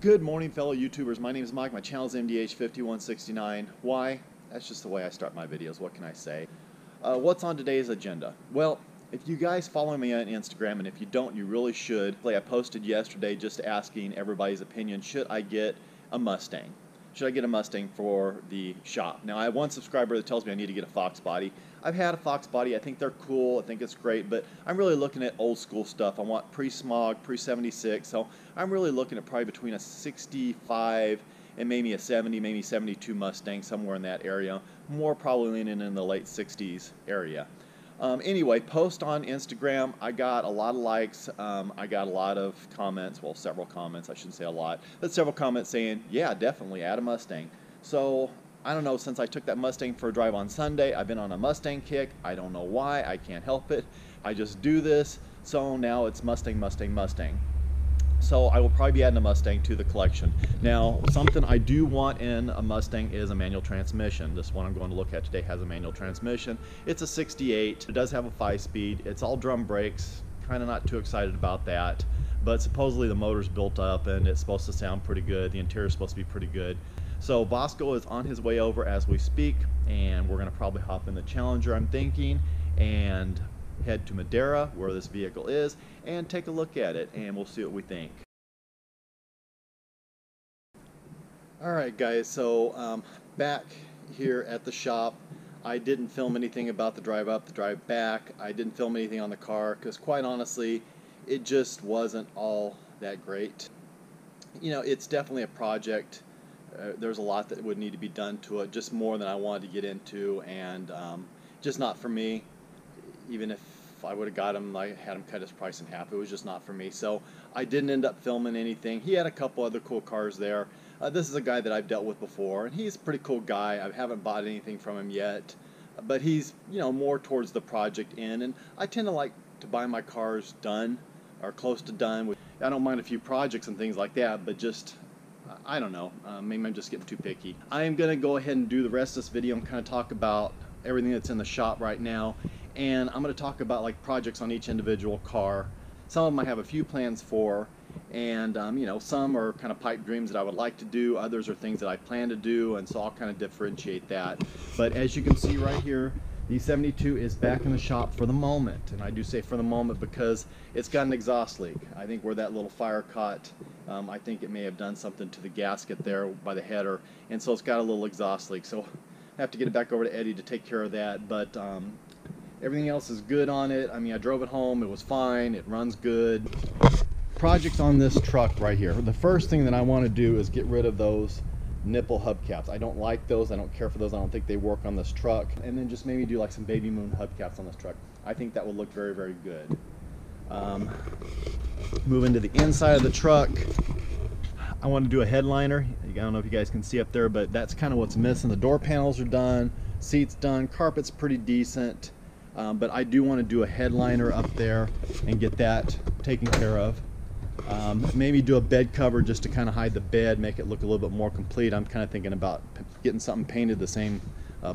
Good morning, fellow YouTubers. My name is Mike. My channel is MDH5169. Why? That's just the way I start my videos. What can I say? What's on today's agenda? Well, if you guys follow me on Instagram, and if you don't, you really should. I posted yesterday just asking everybody's opinion, should I get a Mustang? Should I get a Mustang for the shop? Now, I have one subscriber that tells me I need to get a Fox body. I've had a Fox body. I think they're cool. I think it's great, but I'm really looking at old school stuff. I want pre-smog, pre-76, so I'm really looking at probably between a 65 and maybe a 70, maybe 72 Mustang, somewhere in that area. More probably leaning in the late 60s area. Anyway, post on Instagram. I got a lot of likes. I got a lot of comments. Well, several comments. I shouldn't say a lot, but several comments saying, yeah, definitely add a Mustang. So I don't know, since I took that Mustang for a drive on Sunday, I've been on a Mustang kick. I don't know why. I can't help it. I just do this. So now it's Mustang, Mustang, Mustang. So I will probably be adding a Mustang to the collection. Now, something I do want in a Mustang is a manual transmission. This one I'm going to look at today has a manual transmission. It's a 68. It does have a 5-speed. It's all drum brakes. Kind of not too excited about that. But supposedly the motor's built up and it's supposed to sound pretty good. The interior is supposed to be pretty good. So Bosco is on his way over as we speak, and we're going to probably hop in the Challenger, I'm thinking, and head to Madera, where this vehicle is, and take a look at it, and we'll see what we think. Alright guys, so back here at the shop, I didn't film anything about the drive up, the drive back. I didn't film anything on the car, because quite honestly, it just wasn't all that great. You know, it's definitely a project. There's a lot that would need to be done to it, just more than I wanted to get into, and just not for me. Even if I would have got him, I had him cut his price in half. It was just not for me. So I didn't end up filming anything. He had a couple other cool cars there. This is a guy that I've dealt with before, and he's a pretty cool guy. I haven't bought anything from him yet, but he's, you know, more towards the project end. And I tend to like to buy my cars done or close to done. I don't mind a few projects and things like that, but just I don't know. Maybe I'm just getting too picky. I am going to go ahead and do the rest of this video and kind of talk about everything that's in the shop right now. And I'm going to talk about like projects on each individual car. Some of them I have a few plans for, and you know, some are kind of pipe dreams that I would like to do. Others are things that I plan to do, and so I'll kind of differentiate that. But as you can see right here, the 72 is back in the shop for the moment, and I do say for the moment because it's got an exhaust leak. I think where that little fire caught, I think it may have done something to the gasket there by the header, and so it's got a little exhaust leak. So I have to get it back over to Eddie to take care of that, but everything else is good on it. I mean, I drove it home, it was fine, it runs good. Projects on this truck right here. The first thing that I want to do is get rid of those nipple hubcaps. I don't like those. I don't care for those. I don't think they work on this truck. And then just maybe do like some baby moon hubcaps on this truck. I think that would look very, very good. Moving to the inside of the truck, I want to do a headliner. I don't know if you guys can see up there, but that's kind of what's missing. The door panels are done, seats done, carpet's pretty decent, but I do want to do a headliner up there and get that taken care of. Maybe do a bed cover just to kind of hide the bed, make it look a little bit more complete. I'm kind of thinking about getting something painted the same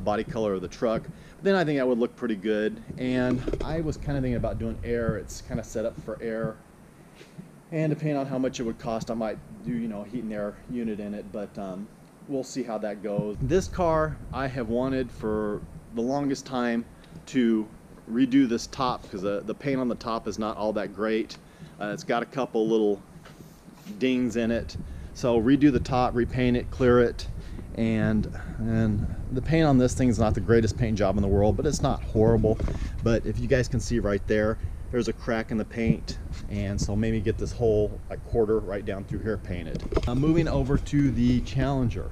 body color of the truck. But then I think that would look pretty good. And I was kind of thinking about doing air. It's kind of set up for air. And depending on how much it would cost, I might do, you know, a heat and air unit in it. But we'll see how that goes. This car, I have wanted for the longest time to redo this top because the paint on the top is not all that great. It's got a couple little dings in it, so redo the top, repaint it, clear it, and the paint on this thing is not the greatest paint job in the world, but it's not horrible. But if you guys can see right there, there's a crack in the paint, and so maybe get this whole like quarter right down through here painted. Moving over to the Challenger.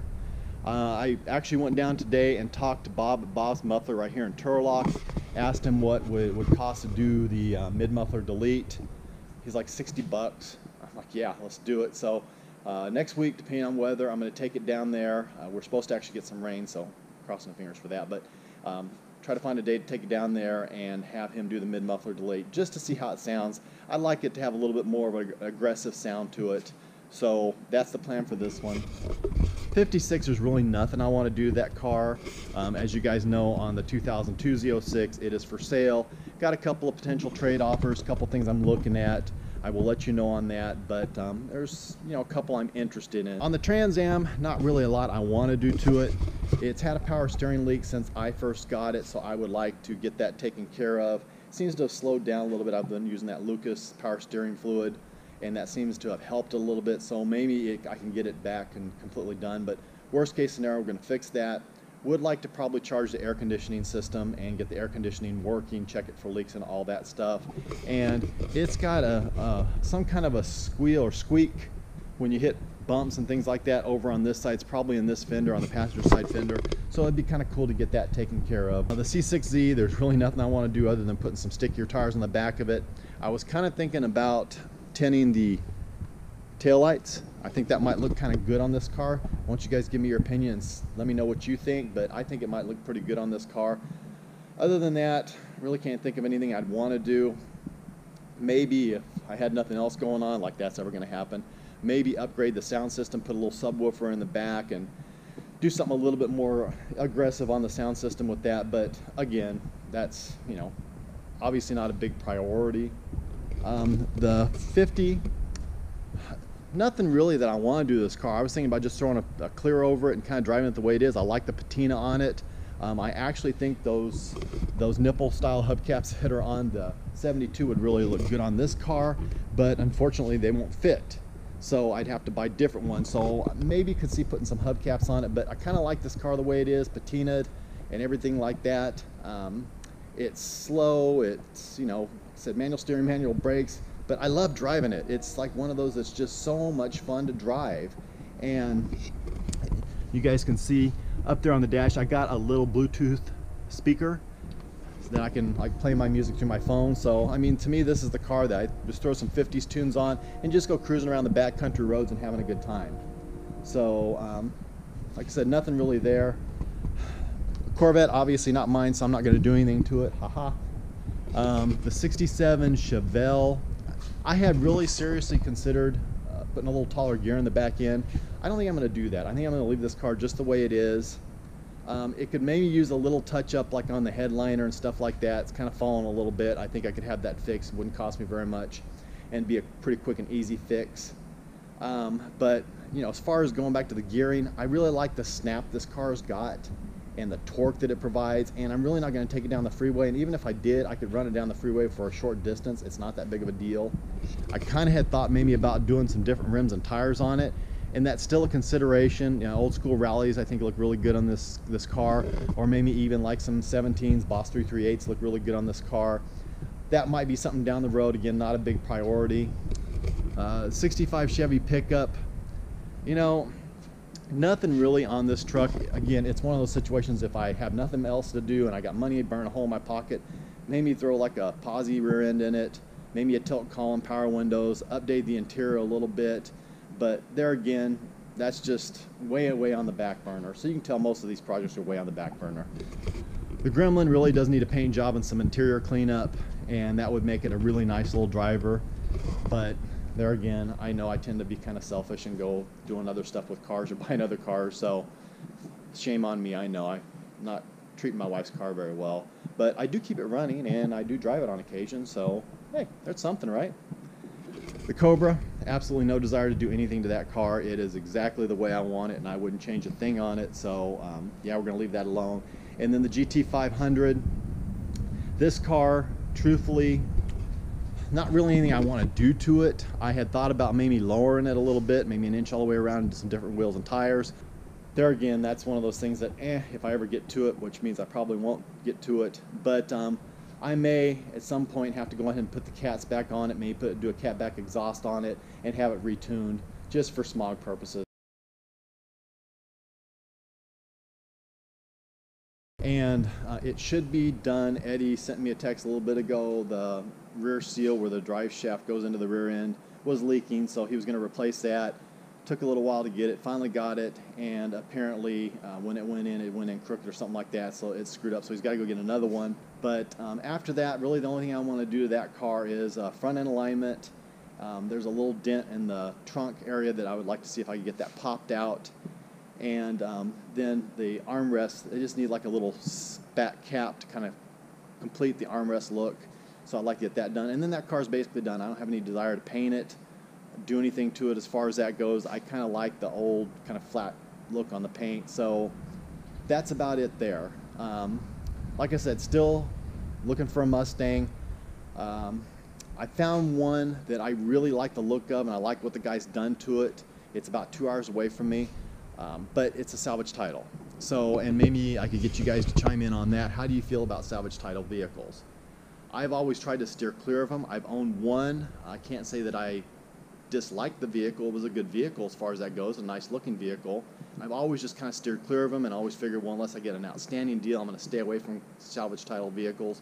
I actually went down today and talked to Bob at Bob's Muffler right here in Turlock. Asked him what would cost to do the mid-muffler delete. He's like 60 bucks. I'm like, yeah, let's do it. So next week, depending on weather, I'm going to take it down there. We're supposed to actually get some rain, so crossing the fingers for that. But try to find a day to take it down there and have him do the mid-muffler delete just to see how it sounds. I'd like it to have a little bit more of an aggressive sound to it. So that's the plan for this one. 56, there's really nothing I want to do to that car. As you guys know, on the 2002 Z06, it is for sale. Got a couple of potential trade offers, a couple things I'm looking at. I will let you know on that, but there's a couple I'm interested in. On the Trans Am, not really a lot I want to do to it. It's had a power steering leak since I first got it, so I would like to get that taken care of. It seems to have slowed down a little bit. I've been using that Lucas power steering fluid, and that seems to have helped a little bit, so maybe I can get it back and completely done. But worst case scenario, we're going to fix that. Would like to probably charge the air conditioning system and get the air conditioning working, check it for leaks and all that stuff. And it's got some kind of a squeal or squeak when you hit bumps and things like that over on this side. It's probably in this fender, on the passenger side fender. So it'd be kind of cool to get that taken care of. The C6Z, there's really nothing I want to do other than putting some stickier tires on the back of it. I was kind of thinking about tinting the taillights. I think that might look kind of good on this car. I want you guys to give me your opinions. Let me know what you think, but I think it might look pretty good on this car. Other than that, really can't think of anything I'd want to do. Maybe if I had nothing else going on, like that's ever going to happen, maybe upgrade the sound system, put a little subwoofer in the back, and do something a little bit more aggressive on the sound system with that. But again, that's, obviously not a big priority. The 50, nothing really that I want to do to this car. I was thinking about just throwing a clear over it and kind of driving it the way it is. I like the patina on it. I actually think those nipple style hubcaps that are on the 72 would really look good on this car, but unfortunately they won't fit. So I'd have to buy different ones. So maybe could see putting some hubcaps on it, but I kind of like this car the way it is, patinaed and everything like that. It's slow, it's, said manual steering, manual brakes, but I love driving it. It's like one of those that's just so much fun to drive. And you guys can see up there on the dash, I got a little Bluetooth speaker so that I can play my music through my phone. So, I mean, to me, this is the car that I just throw some 50s tunes on and just go cruising around the back country roads and having a good time. So, like I said, nothing really there. Corvette, obviously not mine, so I'm not going to do anything to it. Haha. The 67 Chevelle, I had really seriously considered putting a little taller gear in the back end. I don't think I'm going to do that. I think I'm going to leave this car just the way it is. It could maybe use a little touch up like on the headliner and stuff like that. It's kind of fallen a little bit. I think I could have that fixed. It wouldn't cost me very much and be a pretty quick and easy fix. But as far as going back to the gearing, I really like the snap this car's got and the torque that it provides, and I'm really not going to take it down the freeway. And even if I did, I could run it down the freeway for a short distance. It's not that big of a deal. I kind of had thought maybe about doing some different rims and tires on it, and that's still a consideration. Old school rallies I think look really good on this car, or maybe even like some 17s, Boss 338s look really good on this car. That might be something down the road. Again, not a big priority. 65 Chevy pickup, nothing really on this truck. Again, it's one of those situations, if I have nothing else to do and I got money to burn a hole in my pocket, maybe throw like a posi rear end in it, maybe a tilt column, power windows, update the interior a little bit. But there again, that's just way on the back burner. So you can tell most of these projects are way on the back burner. The Gremlin really does need a paint job and some interior cleanup, and that would make it a really nice little driver. But there again, I know I tend to be kind of selfish and go doing other stuff with cars or buying other cars, so shame on me. I know I'm not treating my wife's car very well, but I do keep it running and I do drive it on occasion, so hey, there's something, right? The Cobra, absolutely no desire to do anything to that car. It is exactly the way I want it and I wouldn't change a thing on it, so yeah, we're going to leave that alone. And then the GT500, this car, truthfully, not really anything I want to do to it. I had thought about maybe lowering it a little bit, maybe an inch all the way around into some different wheels and tires. There again, that's one of those things that if I ever get to it, which means I probably won't get to it, but I may at some point have to go ahead and put the cats back on it, maybe do a cat back exhaust on it and have it retuned just for smog purposes. And it should be done. Eddie sent me a text a little bit ago. The rear seal where the drive shaft goes into the rear end was leaking, so he was going to replace that. Took a little while to get it, finally got it, and apparently when it went in crooked or something like that, so it's screwed up, so he's got to go get another one. But after that, really the only thing I want to do to that car is front end alignment. There's a little dent in the trunk area that I would like to see if I could get that popped out. And then the armrest, they just need like a little back cap to kind of complete the armrest look. So I'd like to get that done. And then that car's basically done. I don't have any desire to paint it, do anything to it as far as that goes. I kind of like the old kind of flat look on the paint. So that's about it there. Like I said, still looking for a Mustang. I found one that I really like the look of, and I like what the guy's done to it. It's about 2 hours away from me, but it's a salvage title. So, and maybe I could get you guys to chime in on that. How do you feel about salvage title vehicles? I've always tried to steer clear of them. I've owned one. I can't say that I disliked the vehicle. It was a good vehicle as far as that goes, a nice looking vehicle. I've always just kind of steered clear of them and always figured, well, unless I get an outstanding deal, I'm going to stay away from salvage title vehicles.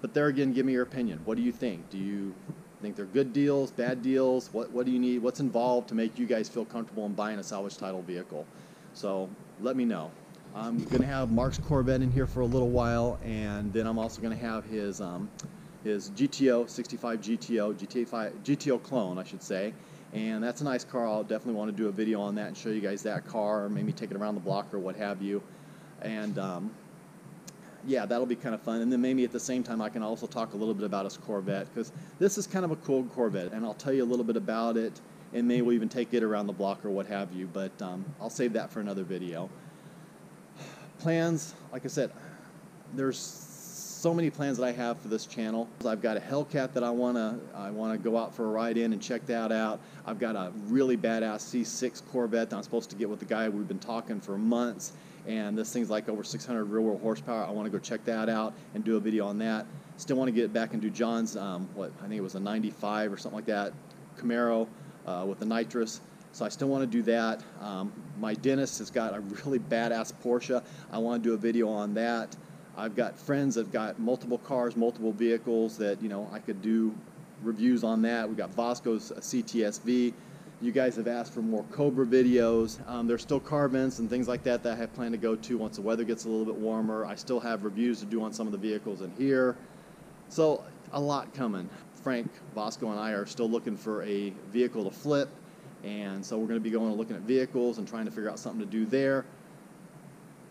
But there again, give me your opinion. What do you think? Do you think they're good deals, bad deals? What do you need? What's involved to make you guys feel comfortable in buying a salvage title vehicle? So let me know. I'm going to have Mark's Corvette in here for a little while, and then I'm also going to have his GTO 65 GTO clone, I should say. And that's a nice car. I'll definitely want to do a video on that and show you guys that car, or maybe take it around the block or what have you. And yeah, that'll be kind of fun. And then maybe at the same time I can also talk a little bit about his Corvette, because this is kind of a cool Corvette, and I'll tell you a little bit about it, and maybe we'll even take it around the block or what have you. But I'll save that for another video. Plans, like I said, there's so many plans that I have for this channel. I've got a Hellcat that I wanna go out for a ride in and check that out. I've got a really badass C6 Corvette that I'm supposed to get with the guy we've been talking for months, and this thing's like over 600 real world horsepower. I want to go check that out and do a video on that. Still want to get back and do John's I think it was a 95 or something like that Camaro with the nitrous. So I still want to do that. My dentist has got a really badass Porsche. I want to do a video on that. I've got friends that got multiple cars, multiple vehicles that, you know, I could do reviews on that. We've got Bosco's CTSV. You guys have asked for more Cobra videos. There's still car events and things like that that I have planned to go to once the weather gets a little bit warmer. I still have reviews to do on some of the vehicles in here. So a lot coming. Frank, Bosco, and I are still looking for a vehicle to flip. And so we're going to be going and looking at vehicles and trying to figure out something to do there.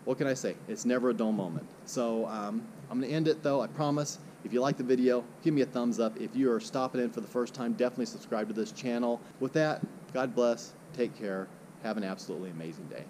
What can I say? It's never a dull moment. So I'm going to end it though, I promise. If you like the video, give me a thumbs up. If you are stopping in for the first time, definitely subscribe to this channel. With that, God bless, take care, have an absolutely amazing day.